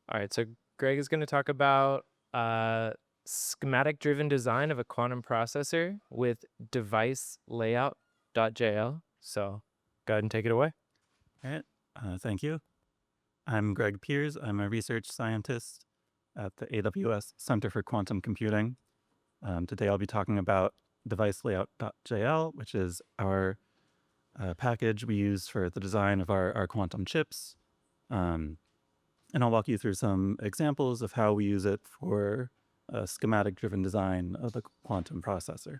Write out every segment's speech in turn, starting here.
All right, so Greg is going to talk about schematic-driven design of a quantum processor with DeviceLayout.jl. So go ahead and take it away. All right, thank you. I'm Greg Peairs. I'm a research scientist at the AWS Center for Quantum Computing. Today I'll be talking about DeviceLayout.jl, which is our package we use for the design of our quantum chips. And I'll walk you through some examples of how we use it for a schematic-driven design of the quantum processor.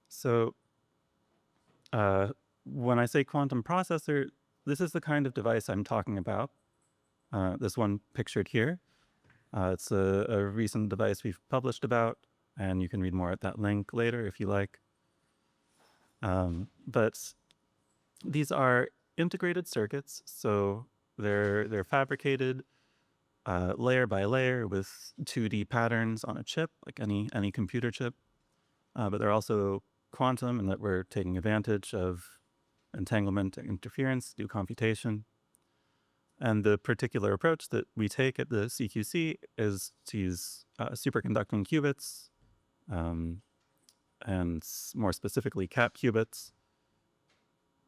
So when I say quantum processor, this is the kind of device I'm talking about. This one pictured here. It's a recent device we've published about, and you can read more at that link later if you like. But these are integrated circuits, so they're fabricated layer by layer with 2D patterns on a chip, like any computer chip. But they're also quantum in that we're taking advantage of entanglement and interference to do computation. And the particular approach that we take at the CQC is to use superconducting qubits, and more specifically cap qubits,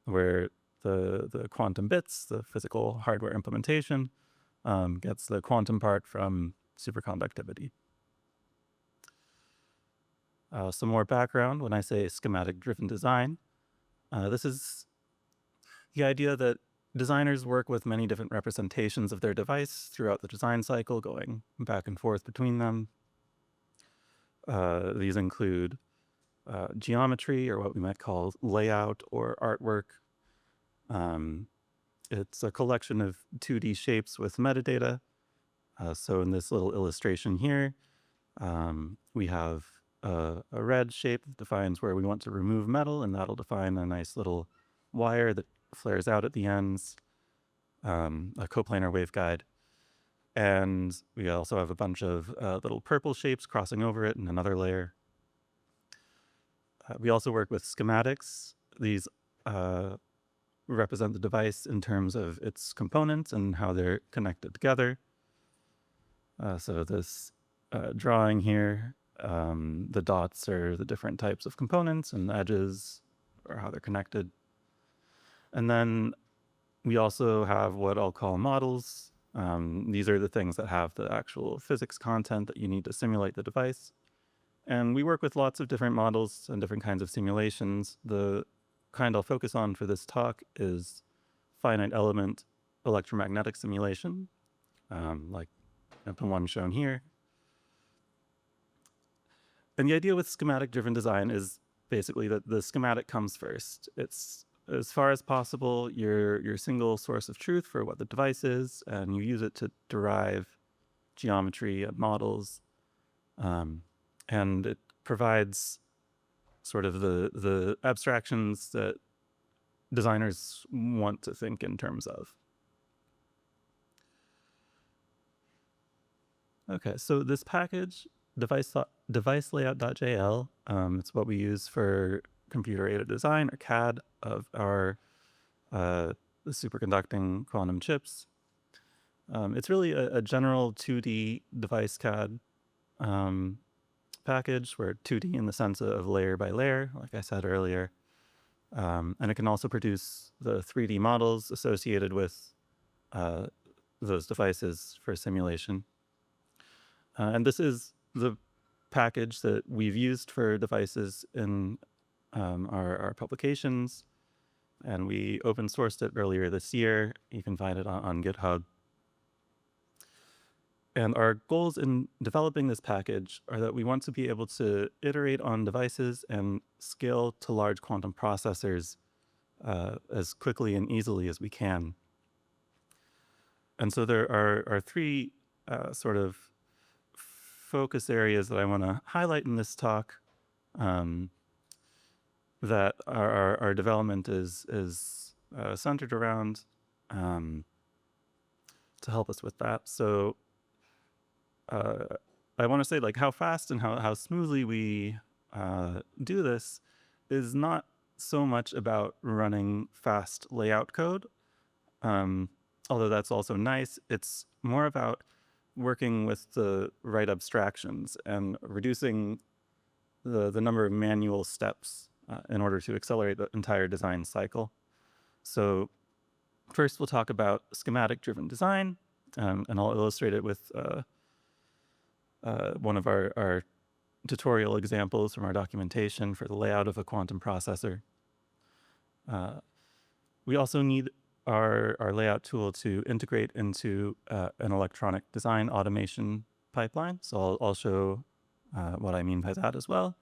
where the quantum bits, the physical hardware implementation, gets the quantum part from superconductivity. Some more background when I say schematic-driven design. This is the idea that designers work with many different representations of their device throughout the design cycle, going back and forth between them. These include geometry, or what we might call layout or artwork. It's a collection of 2D shapes with metadata. So in this little illustration here, we have a red shape that defines where we want to remove metal, and that'll define a nice little wire that flares out at the ends, a coplanar waveguide. And we also have a bunch of little purple shapes crossing over it in another layer. We also work with schematics. These represent the device in terms of its components and how they're connected together. So this drawing here, the dots are the different types of components, and the edges are how they're connected. And then we also have what I'll call models. These are the things that have the actual physics content that you need to simulate the device. And we work with lots of different models and different kinds of simulations. The kind I'll focus on for this talk is finite element electromagnetic simulation, like the one shown here. And the idea with schematic-driven design is basically that the schematic comes first. It's, as far as possible, your single source of truth for what the device is, and you use it to derive geometry and models. And it provides sort of the abstractions that designers want to think in terms of. Okay, so this package, DeviceLayout.jl, it's what we use for computer-aided design, or CAD, of our superconducting quantum chips. It's really a general 2D device CAD package, where 2D in the sense of layer by layer, like I said earlier. And it can also produce the 3D models associated with those devices for simulation. And this is the package that we've used for devices in our publications, and we open sourced it earlier this year. You can find it on GitHub. And our goals in developing this package are that we want to be able to iterate on devices and scale to large quantum processors as quickly and easily as we can. And so there are three sort of focus areas that I want to highlight in this talk, that our development is centered around, to help us with that. So I want to say, like, how fast and how smoothly we do this is not so much about running fast layout code. although that's also nice, it's more about working with the right abstractions and reducing the number of manual steps in order to accelerate the entire design cycle. So first we'll talk about schematic-driven design, and I'll illustrate it with one of our tutorial examples from our documentation for the layout of a quantum processor. We also need our layout tool to integrate into an electronic design automation pipeline. So I'll show what I mean by that as well.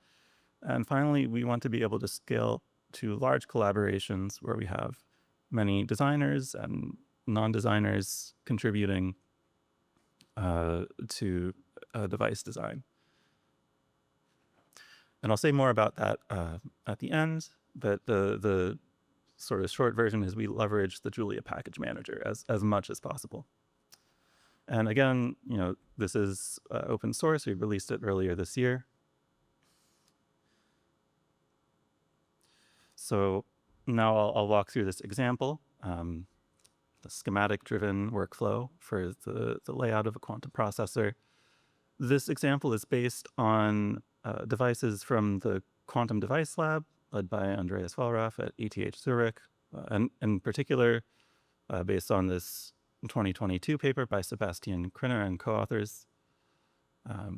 And finally, we want to be able to scale to large collaborations where we have many designers and non-designers contributing to device design. And I'll say more about that at the end, but the sort of short version is we leverage the Julia package manager as much as possible. And again, this is open source. We released it earlier this year. So now I'll walk through this example, the schematic-driven workflow for the layout of a quantum processor. This example is based on devices from the Quantum Device Lab, led by Andreas Wallraff at ETH Zurich, and in particular, based on this 2022 paper by Sebastian Krinner and co-authors.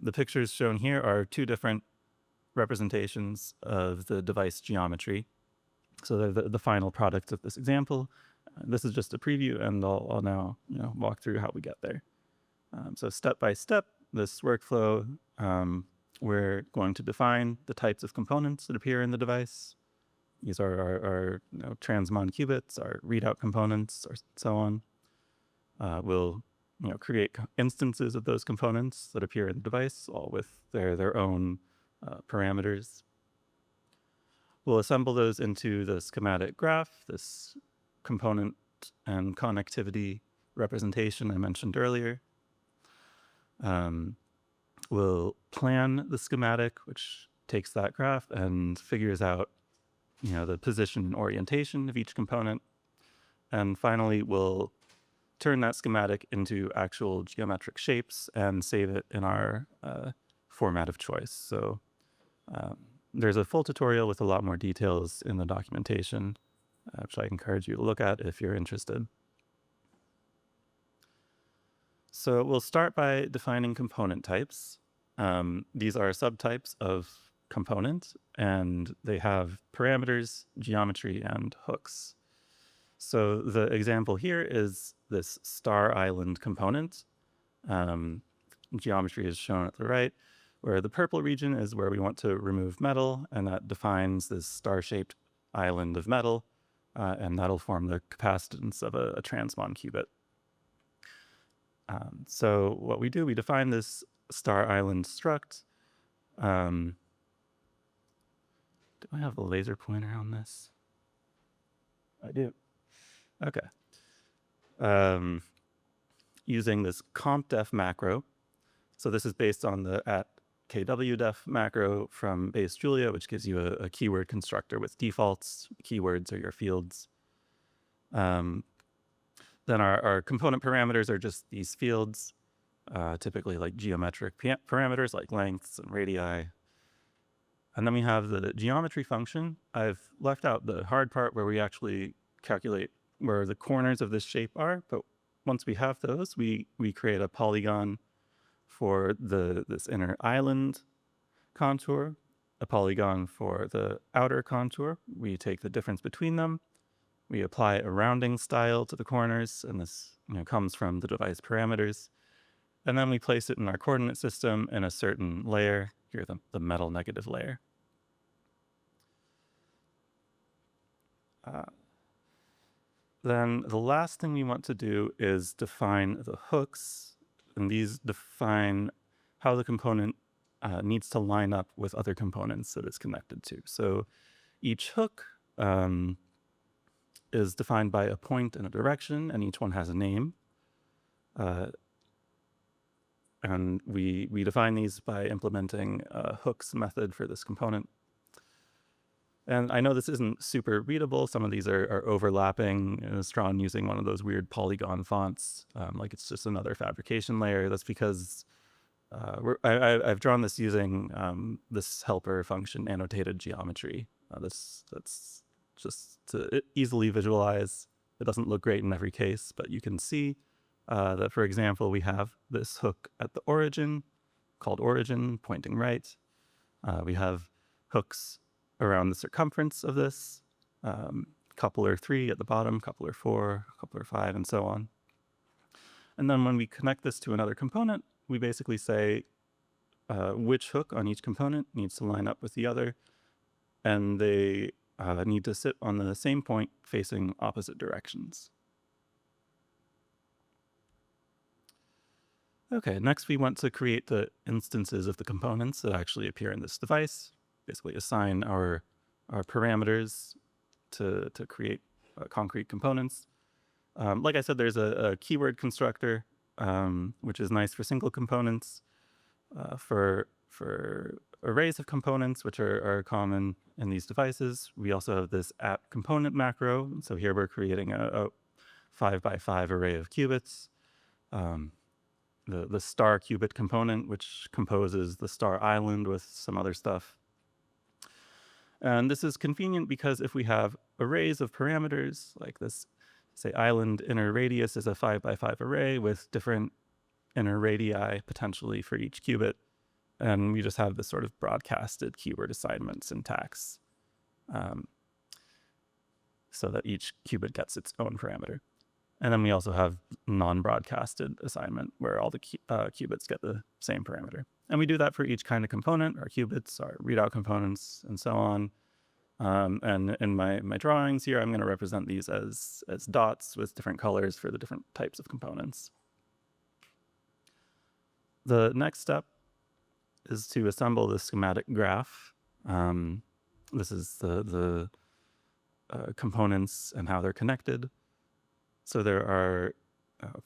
The pictures shown here are two different representations of the device geometry. So they're the final product of this example. This is just a preview, and I'll now walk through how we get there. So step by step, this workflow, we're going to define the types of components that appear in the device. These are our transmon qubits, our readout components, or so on. We'll create instances of those components that appear in the device, all with their own parameters. We'll assemble those into the schematic graph, this component and connectivity representation I mentioned earlier. We'll plan the schematic, which takes that graph and figures out the position and orientation of each component. And finally, we'll turn that schematic into actual geometric shapes and save it in our format of choice. So there's a full tutorial with a lot more details in the documentation, which I encourage you to look at if you're interested. So we'll start by defining component types. These are subtypes of component, and they have parameters, geometry, and hooks. So the example here is this star island component. Geometry is shown at the right, where the purple region is where we want to remove metal, and that defines this star-shaped island of metal, and that'll form the capacitance of a transmon qubit. So what we do, we define this star island struct. Do I have a laser pointer on this? I do. Okay. Using this compdef macro. So this is based on the @kwdef macro from base Julia, which gives you a keyword constructor with defaults. Keywords are your fields. Then our component parameters are just these fields, typically like geometric parameters like lengths and radii. And then we have the geometry function. I've left out the hard part where we actually calculate where the corners of this shape are, but once we have those, we create a polygon for this inner island contour, a polygon for the outer contour. We take the difference between them. We apply a rounding style to the corners, and this comes from the device parameters. And then we place it in our coordinate system in a certain layer, here the metal negative layer. Then the last thing we want to do is define the hooks, and these define how the component needs to line up with other components that it's connected to. So each hook is defined by a point and a direction, and each one has a name. And we define these by implementing a hooks method for this component. And I know this isn't super readable. Some of these are overlapping, and it's drawn using one of those weird polygon fonts, like it's just another fabrication layer. That's because I've drawn this using this helper function annotated geometry. That's just to easily visualize. It doesn't look great in every case, but you can see that, for example, we have this hook at the origin called origin pointing right. We have hooks around the circumference of this, coupler 3 at the bottom, coupler 4, coupler 5, and so on. And then when we connect this to another component, we basically say which hook on each component needs to line up with the other, and they need to sit on the same point facing opposite directions. Okay, next we want to create the instances of the components that actually appear in this device, basically assign our parameters to create concrete components. Like I said, there's a keyword constructor, which is nice for single components. For arrays of components, which are common in these devices, we also have this app component macro. So here we're creating a 5x5 array of qubits. The star qubit component, which composes the star island with some other stuff. And this is convenient because if we have arrays of parameters, like this, say, island inner radius is a 5x5 array with different inner radii potentially for each qubit, and we just have this sort of broadcasted keyword assignment syntax, so that each qubit gets its own parameter. And then we also have non-broadcasted assignment, where all the qubits get the same parameter. And we do that for each kind of component, our qubits, our readout components, and so on. And in my drawings here, I'm going to represent these as dots with different colors for the different types of components. The next step is to assemble the schematic graph. This is the components and how they're connected. So there are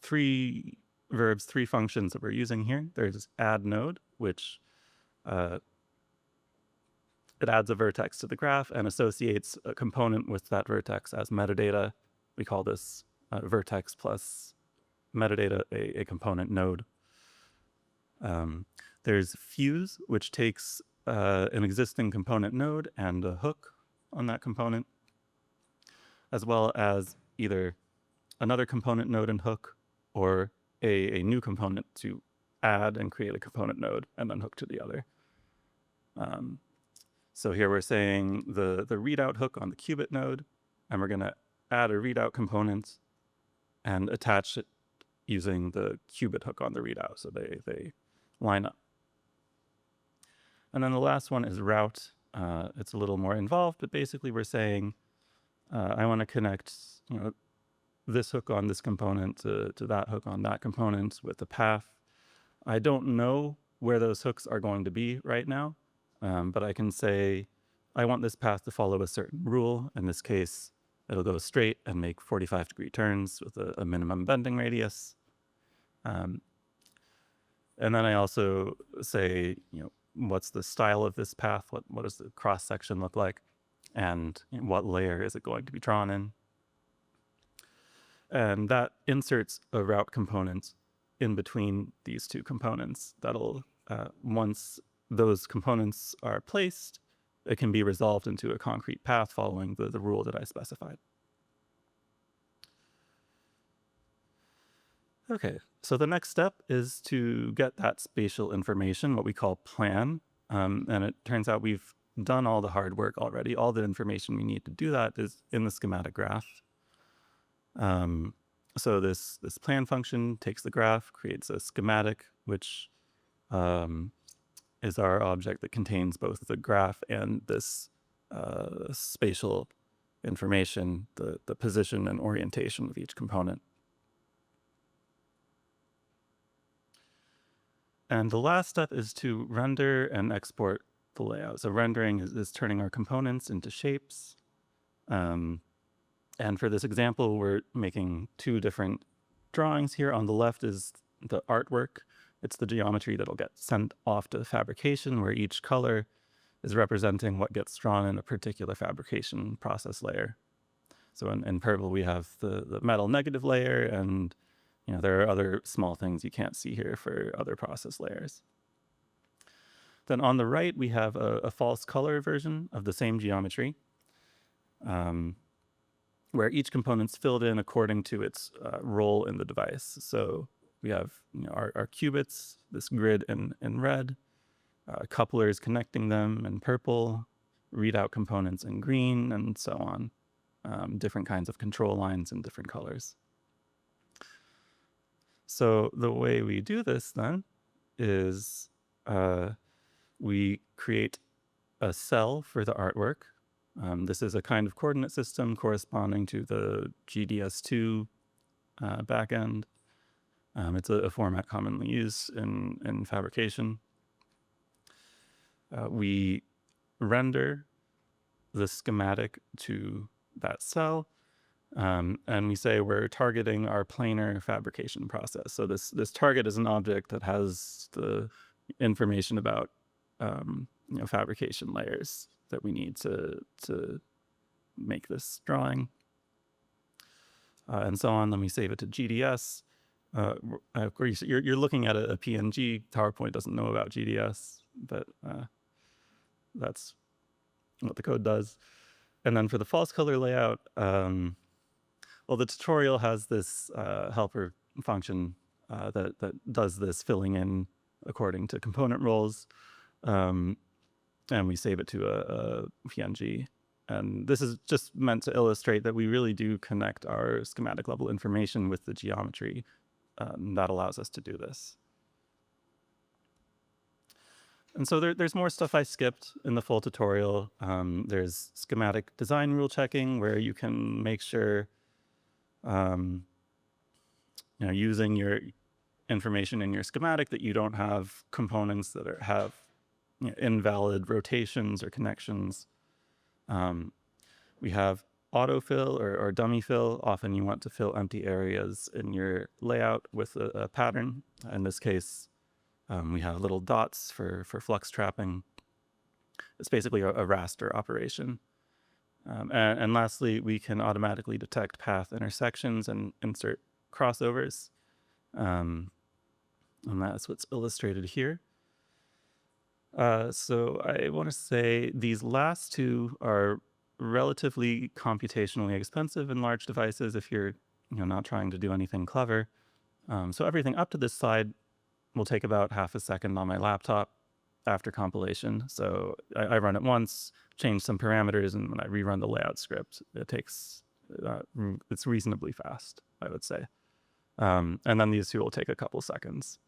three verbs, three functions that we're using here. There's add node, which it adds a vertex to the graph and associates a component with that vertex as metadata. We call this vertex plus metadata a component node. There's fuse, which takes an existing component node and a hook on that component, as well as either another component node and hook, or a new component to add and create a component node and then hook to the other. So here we're saying the readout hook on the qubit node, and we're going to add a readout component and attach it using the qubit hook on the readout, so they line up. And then the last one is route. It's a little more involved, but basically we're saying I want to connect, this hook on this component to that hook on that component with the path. I don't know where those hooks are going to be right now, but I can say I want this path to follow a certain rule. In this case, it'll go straight and make 45-degree turns with a minimum bending radius. And then I also say, what's the style of this path? What does the cross section look like? And what layer is it going to be drawn in? And that inserts a route component in between these two components. That'll, once those components are placed, it can be resolved into a concrete path following the rule that I specified. Okay, so the next step is to get that spatial information, what we call plan. And it turns out we've done all the hard work already. All the information we need to do that is in the schematic graph. So this plan function takes the graph, creates a schematic, which is our object that contains both the graph and this spatial information, the position and orientation of each component. And the last step is to render and export the layout. So rendering is turning our components into shapes. And for this example, we're making two different drawings here. On the left is the artwork. It's the geometry that'll get sent off to fabrication, where each color is representing what gets drawn in a particular fabrication process layer. So in purple, we have the metal negative layer, and there are other small things you can't see here for other process layers. Then on the right, we have a false color version of the same geometry, where each component's filled in according to its role in the device. So we have our qubits, this grid in red, couplers connecting them in purple, readout components in green, and so on. Different kinds of control lines in different colors. So the way we do this then is we create a cell for the artwork. This is a kind of coordinate system corresponding to the GDSII backend. It's a format commonly used in fabrication. We render the schematic to that cell, and we say we're targeting our planar fabrication process. So this target is an object that has the information about fabrication layers that we need to make this drawing, and so on. Then we save it to GDS. Of course, you're looking at a PNG. PowerPoint doesn't know about GDS, but that's what the code does. And then for the false color layout, well, the tutorial has this helper function that does this filling in according to component roles, and we save it to a PNG. And this is just meant to illustrate that we really do connect our schematic level information with the geometry. That allows us to do this. And so there's more stuff I skipped in the full tutorial. There's schematic design rule checking, where you can make sure using your information in your schematic that you don't have components that have invalid rotations or connections. We have autofill or dummy fill. Often you want to fill empty areas in your layout with a pattern. In this case, we have little dots for flux trapping. It's basically a raster operation. And lastly, we can automatically detect path intersections and insert crossovers. And that's what's illustrated here. So I want to say these last two are relatively computationally expensive in large devices if you're not trying to do anything clever. So everything up to this slide will take about half a second on my laptop after compilation. So I run it once, change some parameters, and when I rerun the layout script, it takes, it's reasonably fast, I would say. And then these two will take a couple seconds.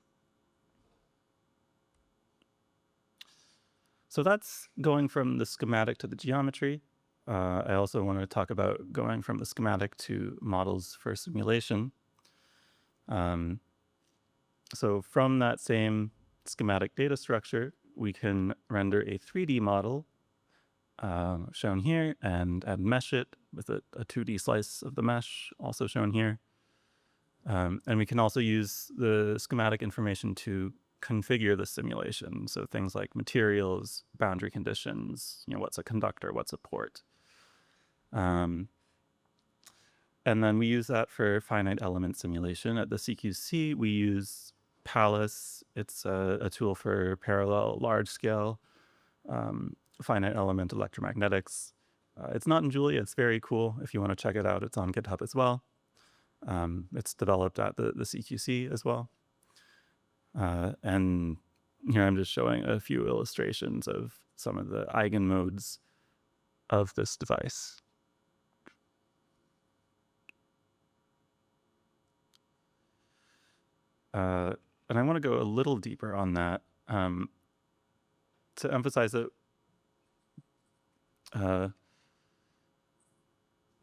So that's going from the schematic to the geometry. I also want to talk about going from the schematic to models for simulation. So from that same schematic data structure, we can render a 3D model shown here and mesh it with a 2D slice of the mesh also shown here. And we can also use the schematic information to configure the simulation. So things like materials, boundary conditions, what's a conductor, what's a port. And then we use that for finite element simulation. At the CQC, we use Palace. It's a tool for parallel large scale finite element electromagnetics. It's not in Julia. It's very cool. If you want to check it out, it's on GitHub as well. It's developed at the CQC as well. And here I'm just showing a few illustrations of some of the eigenmodes of this device. And I want to go a little deeper on that to emphasize that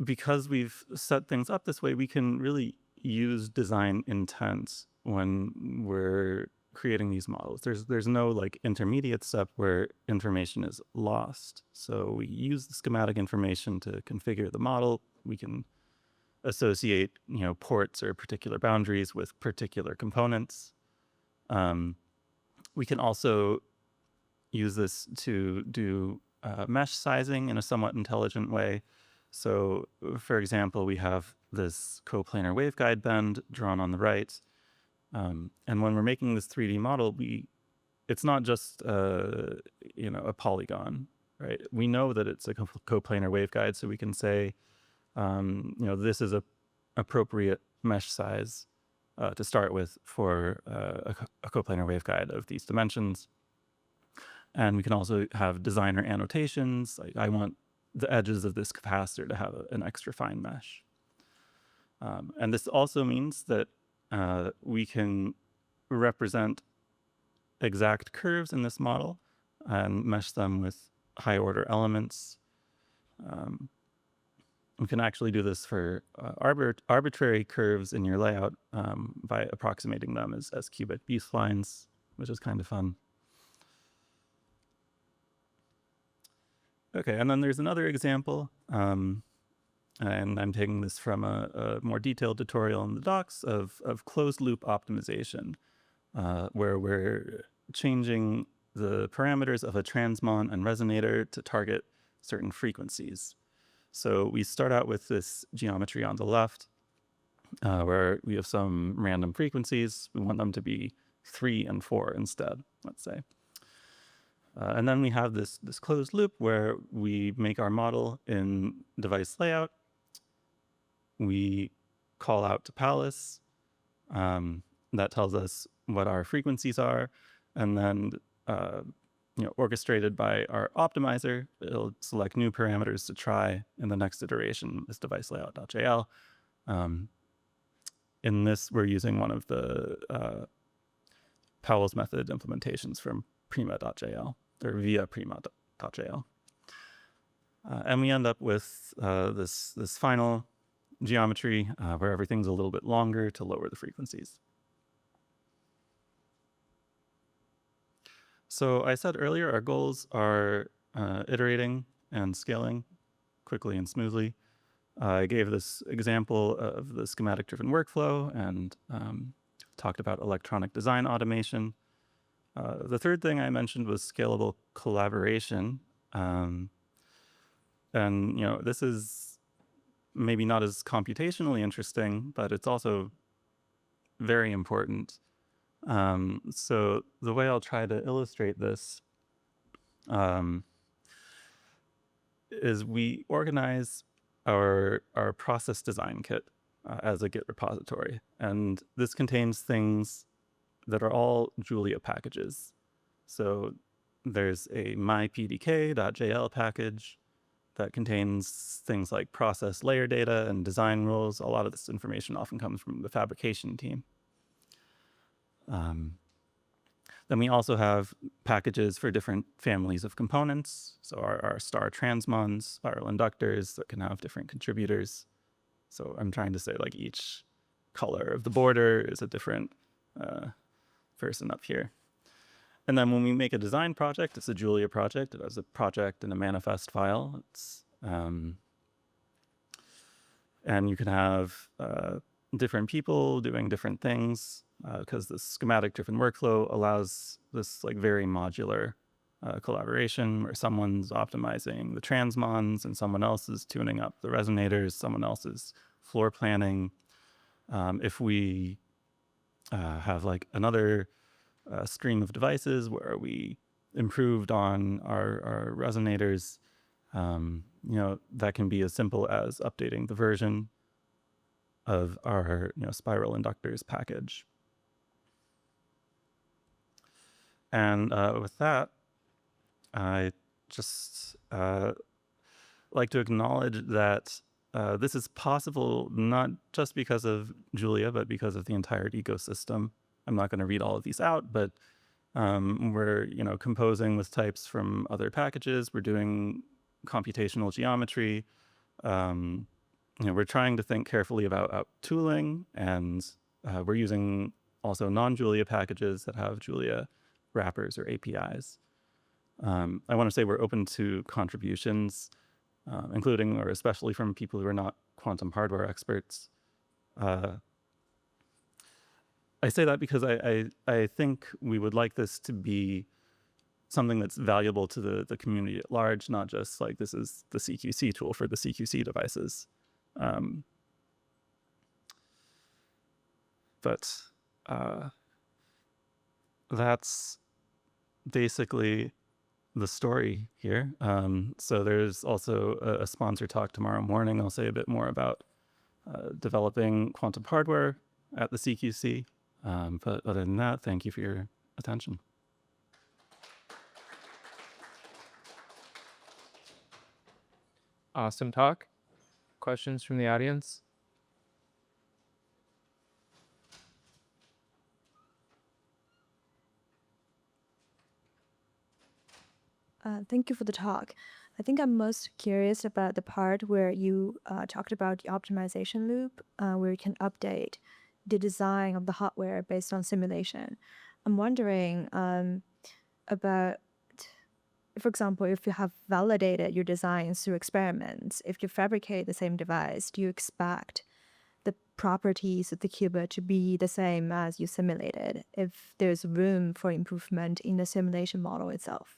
because we've set things up this way, we can really use design intent when we're creating these models. There's no like intermediate step where information is lost. So we use the schematic information to configure the model. We can associate ports or particular boundaries with particular components. We can also use this to do mesh sizing in a somewhat intelligent way. So, for example, we have this coplanar waveguide bend drawn on the right. And when we're making this 3D model, it's not just a polygon, right? We know that it's a coplanar waveguide, so we can say, this is a appropriate mesh size to start with for a coplanar waveguide of these dimensions. And we can also have designer annotations. Like, I want the edges of this capacitor to have an extra fine mesh. And this also means that we can represent exact curves in this model and mesh them with high order elements. We can actually do this for arbitrary curves in your layout by approximating them as cubic B-splines, which is kind of fun. Okay, and then there's another example, and I'm taking this from a more detailed tutorial in the docs of closed loop optimization, where we're changing the parameters of a transmon and resonator to target certain frequencies. So we start out with this geometry on the left, where we have some random frequencies. We want them to be 3 and 4 instead, let's say. And then we have this closed loop where we make our model in device layout. We call out to Palace. That tells us what our frequencies are. And then, orchestrated by our optimizer, it'll select new parameters to try in the next iteration, this DeviceLayout.jl. In this, we're using one of the Powell's method implementations from Prima.jl, or via Prima.jl. And we end up with this final geometry where everything's a little bit longer to lower the frequencies. So I said earlier, our goals are iterating and scaling quickly and smoothly. I gave this example of the schematic-driven workflow and talked about electronic design automation. The third thing I mentioned was scalable collaboration. And, this is maybe not as computationally interesting, but it's also very important. So the way I'll try to illustrate this is we organize our process design kit as a Git repository. And this contains things that are all Julia packages. So there's a mypdk.jl package that contains things like process layer data and design rules. A lot of this information often comes from the fabrication team. Then we also have packages for different families of components. So our star transmons, spiral inductors that can have different contributors. So I'm trying to say like each color of the border is a different person up here. And then when we make a design project, it's a Julia project. It has a project and a manifest file. And you can have different people doing different things because the schematic-driven workflow allows this like very modular collaboration where someone's optimizing the transmons and someone else is tuning up the resonators, someone else is floor planning. If we have like another stream of devices where we improved on our resonators, that can be as simple as updating the version of our spiral inductors package. And with that, I just like to acknowledge that this is possible not just because of Julia, but because of the entire ecosystem. I'm not going to read all of these out, but we're composing with types from other packages. We're doing computational geometry. We're trying to think carefully about tooling, and we're using also non-Julia packages that have Julia wrappers or APIs. I want to say we're open to contributions, including or especially from people who are not quantum hardware experts. I say that because I think we would like this to be something that's valuable to the community at large, not just like this is the CQC tool for the CQC devices. But that's basically the story here. So there's also a sponsor talk tomorrow morning. I'll say a bit more about developing quantum hardware at the CQC. But other than that, thank you for your attention. Awesome talk. Questions from the audience? Thank you for the talk. I think I'm most curious about the part where you talked about the optimization loop, where you can update the design of the hardware based on simulation. I'm wondering about, for example, if you have validated your designs through experiments, if you fabricate the same device, do you expect the properties of the qubit to be the same as you simulated, if there's room for improvement in the simulation model itself?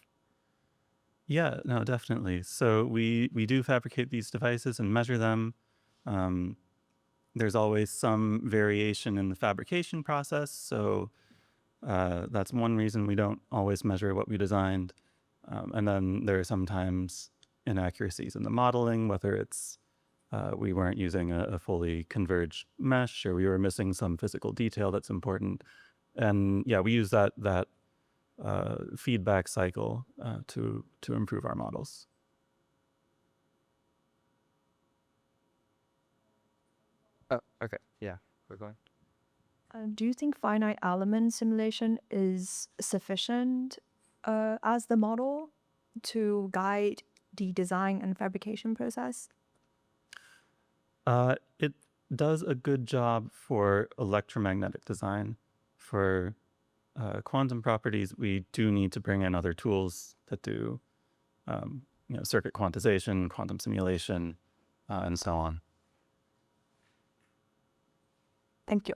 Yeah, no, definitely. So we do fabricate these devices and measure them. There's always some variation in the fabrication process. So that's one reason we don't always measure what we designed. And then there are sometimes inaccuracies in the modeling, whether it's we weren't using a fully converged mesh, or we were missing some physical detail that's important. And yeah, we use that feedback cycle to improve our models. Oh, okay. Yeah, we're going. Do you think finite element simulation is sufficient as the model to guide the design and fabrication process? It does a good job for electromagnetic design. For quantum properties, we do need to bring in other tools that do circuit quantization, quantum simulation, and so on. Thank you.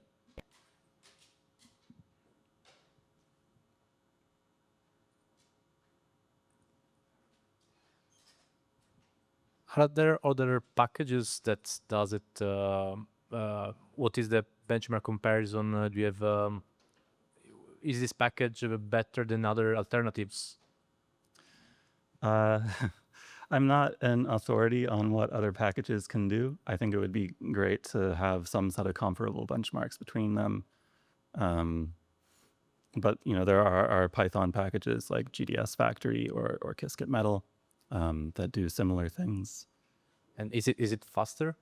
Are there other packages that does it? What is the benchmark comparison? Do you have? Is this package better than other alternatives? I'm not an authority on what other packages can do. I think it would be great to have some set of comparable benchmarks between them. But there are Python packages like GDS Factory or Qiskit Metal that do similar things. And is it faster,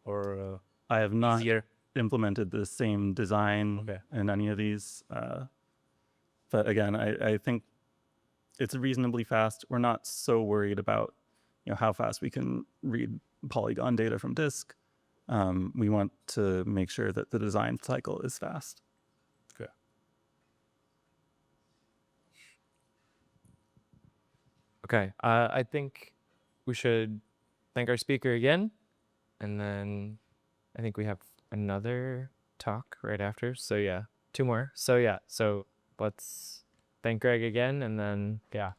or I have not easier? implemented the same design in any of these. But again, I think it's reasonably fast. We're not so worried about how fast we can read polygon data from disk. We want to make sure that the design cycle is fast. Okay. Okay. I think we should thank our speaker again, and then I think we have another talk right after. So yeah, 2 more. So yeah, so let's thank Greg again, and then yeah.